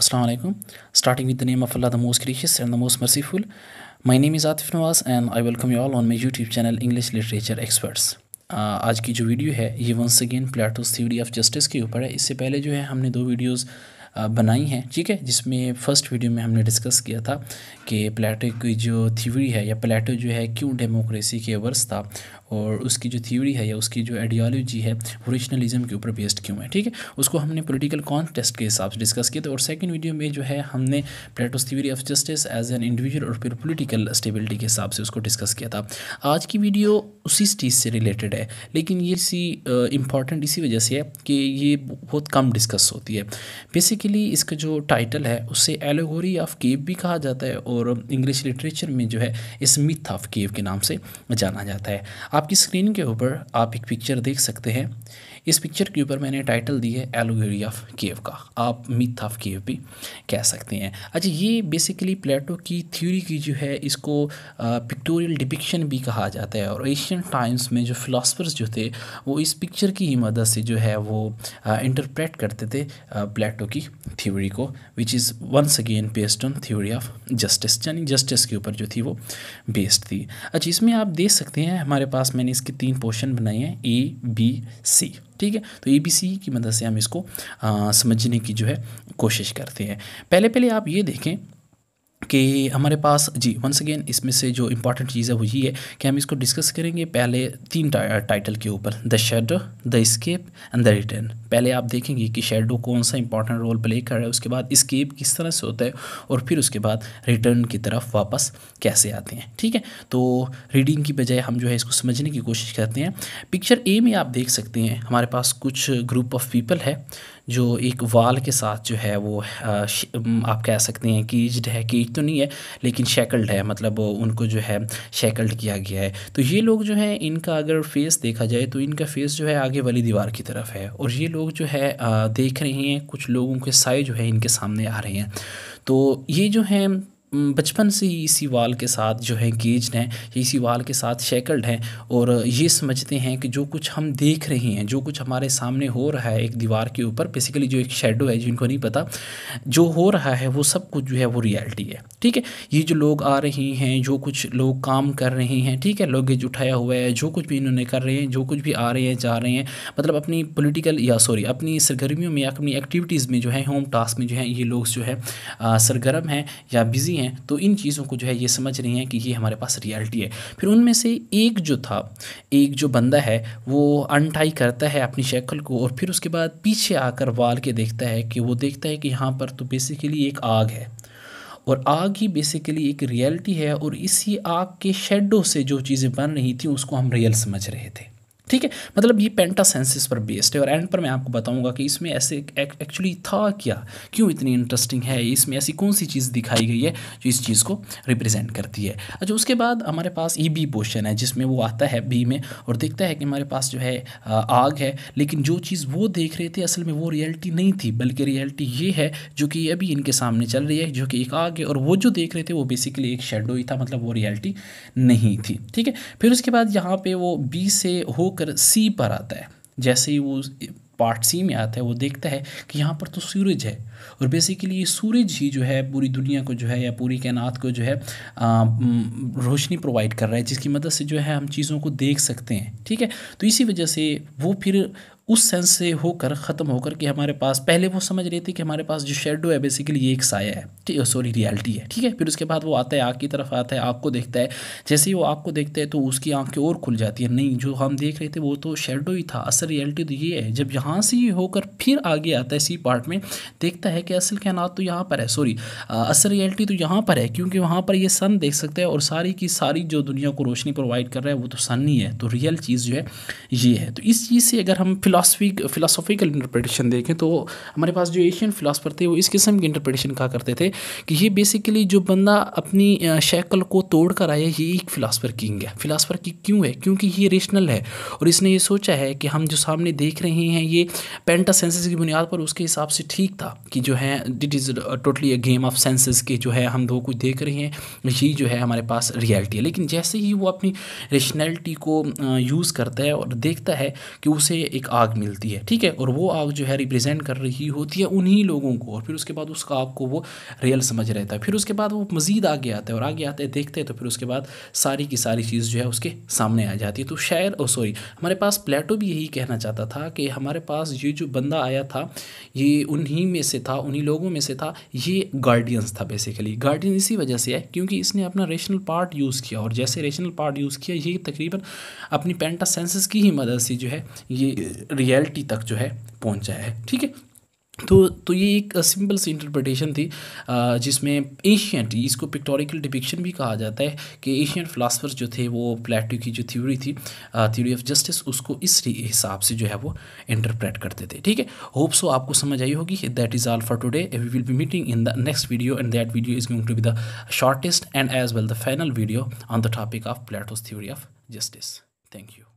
Assalamu alaikum. Starting with the name of Allah, the most gracious and the most merciful. My name is Atif Nawaz and I welcome you all on my YouTube channel English Literature Experts. आज की जो video है ये once again Plato's theory of justice के ऊपर है। इससे पहले जो है हमने दो वीडियोस बनाई हैं, ठीक है, जिसमें फ़र्स्ट वीडियो में हमने डिस्कस किया था कि प्लेटो की जो थ्योरी है या प्लेटो जो है क्यों डेमोक्रेसी के वर्स था और उसकी जो थ्योरी है या उसकी जो आइडियोलॉजी है वो रेशनलिज्म के ऊपर बेस्ड क्यों है, ठीक है। उसको हमने पॉलिटिकल कॉन्टेक्स्ट के हिसाब से डिस्कस किया था। और सेकंड वीडियो में जो है हमने Plato's theory of justice as an individual और फिर पॉलिटिकल स्टेबिलिटी के हिसाब से उसको डिस्कस किया था। आज की वीडियो उसी चीज़ से रिलेटेड है, लेकिन ये इम्पॉर्टेंट इसी वजह से है कि ये बहुत कम डिस्कस होती है। बेसिकली इसका जो टाइटल है उससे एलेगोरी ऑफ केव भी कहा जाता है और इंग्लिश लिटरेचर में जो है इस मिथ ऑफ केव के नाम से जाना जाता है। आपकी स्क्रीन के ऊपर आप एक पिक्चर देख सकते हैं। इस पिक्चर के ऊपर मैंने टाइटल दी है एलेगोरी ऑफ केव का, आप मिथ ऑफ केव भी कह सकते हैं। अच्छा, ये बेसिकली प्लेटो की थ्योरी की जो है इसको पिक्टोरियल डिपिक्शन भी कहा जाता है। और एशियन टाइम्स में जो फिलासफर्स जो थे वो इस पिक्चर की ही मदद से जो है वो इंटरप्रेट करते थे प्लेटो की थ्योरी को, which is once again based on theory of justice, यानी जस्टिस के ऊपर जो थी वो बेस्ड थी। अच्छा, इसमें आप देख सकते हैं हमारे पास मैंने इसके 3 पोर्शन बनाए हैं, ABC, ठीक है। तो ABC की मदद से हम इसको समझने की जो है कोशिश करते हैं। पहले आप ये देखें कि हमारे पास जी वंस अगेन इसमें से जो इम्पॉर्टेंट चीज़ है वो ये है कि हम इसको डिस्कस करेंगे पहले 3 टाइटल के ऊपर, the shadow, the escape and the return. पहले आप देखेंगे कि शैडो कौन सा इंपॉर्टेंट रोल प्ले कर रहा है, उसके बाद एस्केप किस तरह से होता है और फिर उसके बाद रिटर्न की तरफ वापस कैसे आते हैं, ठीक है। तो रीडिंग की बजाय हम जो है इसको समझने की कोशिश करते हैं। पिक्चर ए में आप देख सकते हैं हमारे पास कुछ ग्रुप ऑफ पीपल है जो एक वाल के साथ जो है वो आप कह सकते हैं कीज्ड है, कीज तो नहीं है लेकिन शैकल्ड है, मतलब उनको जो है शैकल्ड किया गया है। तो ये लोग जो है इनका अगर फेस देखा जाए तो इनका फेस जो है आगे वाली दीवार की तरफ है और ये लोग जो है देख रहे हैं, कुछ लोगों के साए जो है इनके सामने आ रहे हैं। तो ये जो है बचपन से ही इसी वाल के साथ जो है एंगेज्ड हैं, इसी वाल के साथ शैकल्ड हैं और ये समझते हैं कि जो कुछ हम देख रहे हैं, जो कुछ हमारे सामने हो रहा है एक दीवार के ऊपर, बेसिकली जो एक शेडो है जिनको नहीं पता जो हो रहा है वो सब कुछ जो है वो रियलिटी है, ठीक है। ये जो लोग आ रहे हैं, जो कुछ लोग काम कर रहे हैं, ठीक है, लगेज उठाया हुआ है, जो कुछ भी इन्होंने कर रहे हैं, जो कुछ भी आ रहे हैं जा रहे हैं, मतलब अपनी पॉलिटिकल अपनी सरगर्मियों में, अपनी एक्टिविटीज़ में जो है, होम टास्क में जो है ये लोग जो है सरगर्म हैं या बिज़ी हैं। तो इन चीज़ों को जो है ये समझ रहे हैं कि ये हमारे पास रियलिटी है। फिर उनमें से एक जो बंदा है वो अनटाई करता है अपनी शक्ल को और फिर उसके बाद पीछे आकर वाल के देखता है कि यहाँ पर तो बेसिकली एक आग है और आग ही बेसिकली एक रियलिटी है और इसी आग के शेडो से जो चीज़ें बन रही थी उसको हम रियल समझ रहे थे, ठीक है। मतलब ये पेंटासेंसिस पर बेस्ड है और एंड पर मैं आपको बताऊंगा कि इसमें ऐसे एक्चुअली था क्या, क्यों इतनी इंटरेस्टिंग है, इसमें ऐसी कौन सी चीज़ दिखाई गई है जो इस चीज़ को रिप्रेजेंट करती है। अच्छा, उसके बाद हमारे पास बी पोर्शन है जिसमें वो आता है बी में और देखता है कि हमारे पास जो है आग है, लेकिन जो चीज़ वो देख रहे थे असल में वो रियलिटी नहीं थी, बल्कि रियलिटी ये है जो कि अभी इनके सामने चल रही है, जो कि एक आग है और वो जो देख रहे थे वो बेसिकली एक शेडो ही था, मतलब वो रियलिटी नहीं थी, ठीक है। फिर उसके बाद यहाँ पे वो बी से होकर सी पर आता है। जैसे ही वो पार्ट सी में आता है वो देखता है कि यहाँ पर तो सूरज है और बेसिकली ये सूरज ही जो है पूरी दुनिया को जो है या पूरी कायनात को जो है रोशनी प्रोवाइड कर रहा है, जिसकी मदद से जो है हम चीज़ों को देख सकते हैं, ठीक है। तो इसी वजह से वो फिर उस सेंस से होकर ख़त्म होकर कि हमारे पास पहले वो समझ रहे थे कि हमारे पास जो शेडो है बेसिकली ये एक साया है, ठीक है, सॉरी रियलिटी है, ठीक है। फिर उसके बाद वो आता है आग की तरफ, आता है आग को देखता है। जैसे ही वो आग को देखता है तो उसकी आंखें और खुल जाती है, नहीं जो हम देख रहे थे वो तो शेडो ही था, असल रियलिटी तो ये है। जब यहाँ से ये होकर फिर आगे आता है सी पार्ट में, देखता है कि असल कायनात तो यहाँ पर है, सॉरी असल रियलिटी तो यहाँ पर है, क्योंकि वहाँ पर ये सन देख सकता है और सारी की सारी जो दुनिया को रोशनी प्रोवाइड कर रहा है वो तो सन ही है, तो रियल चीज़ जो है ये है। तो इस चीज़ से अगर हम फिलासॉफिकल इंटरप्रिटेशन देखें तो हमारे पास जो एशियन फिलासफर थे वो इस किस्म की इंटरप्रिटेशन कहा करते थे कि ये बेसिकली जो बंदा अपनी शक्ल को तोड़ कर आया ये एक फिलासफर किंग है। फिलासफर की क्यों है? क्योंकि ये रेशनल है और इसने ये सोचा है कि हम जो सामने देख रहे हैं ये पेंटासेंसिस की बुनियाद पर उसके हिसाब से ठीक था कि जो है it is totally a game of senses के जो है हम दो कुछ देख रहे हैं, यही जो है हमारे पास रियलिटी है। लेकिन जैसे ही वो अपनी रेशनैलिटी को यूज़ करता है और देखता है कि उसे एक आग मिलती है, ठीक है, और वो आग जो है रिप्रेजेंट कर रही होती है उन्हीं लोगों को, और फिर उसके बाद उस आग को वो रियल समझ रहता है। फिर उसके बाद वो मज़ीद आगे आता है और आगे आते देखते हैं तो फिर उसके बाद सारी की सारी चीज़ जो है उसके सामने आ जाती है। तो शायर सॉरी हमारे पास प्लेटो भी यही कहना चाहता था कि हमारे पास ये जो बंदा आया था ये उन्हीं में से था, उन्हीं लोगों में से था, ये गार्डियंस था। बेसिकली गार्डियन इसी वजह से है क्योंकि इसने अपना रेशनल पार्ट यूज़ किया, और जैसे रेशनल पार्ट यूज़ किया ये तकरीबन अपनी पेंटा सेंसेस की ही मदद से जो है ये रियलिटी तक जो है पहुंचा है, ठीक है। तो ये एक सिंपल सी इंटरप्रिटेशन थी जिसमें एशियंट, इसको पिक्टोरिकल डिपिक्शन भी कहा जाता है कि एशियंट फिलासफर्स जो थे वो प्लेटो की जो थ्योरी थी, थ्योरी ऑफ जस्टिस, उसको इस हिसाब से जो है वो इंटरप्रेट करते थे, ठीक है। होप सो आपको समझ आई होगी। That is all for today. We will be meeting in the next video and that video is going to be the shortest and as well the final video on the topic of Plato's theory of justice. Thank you.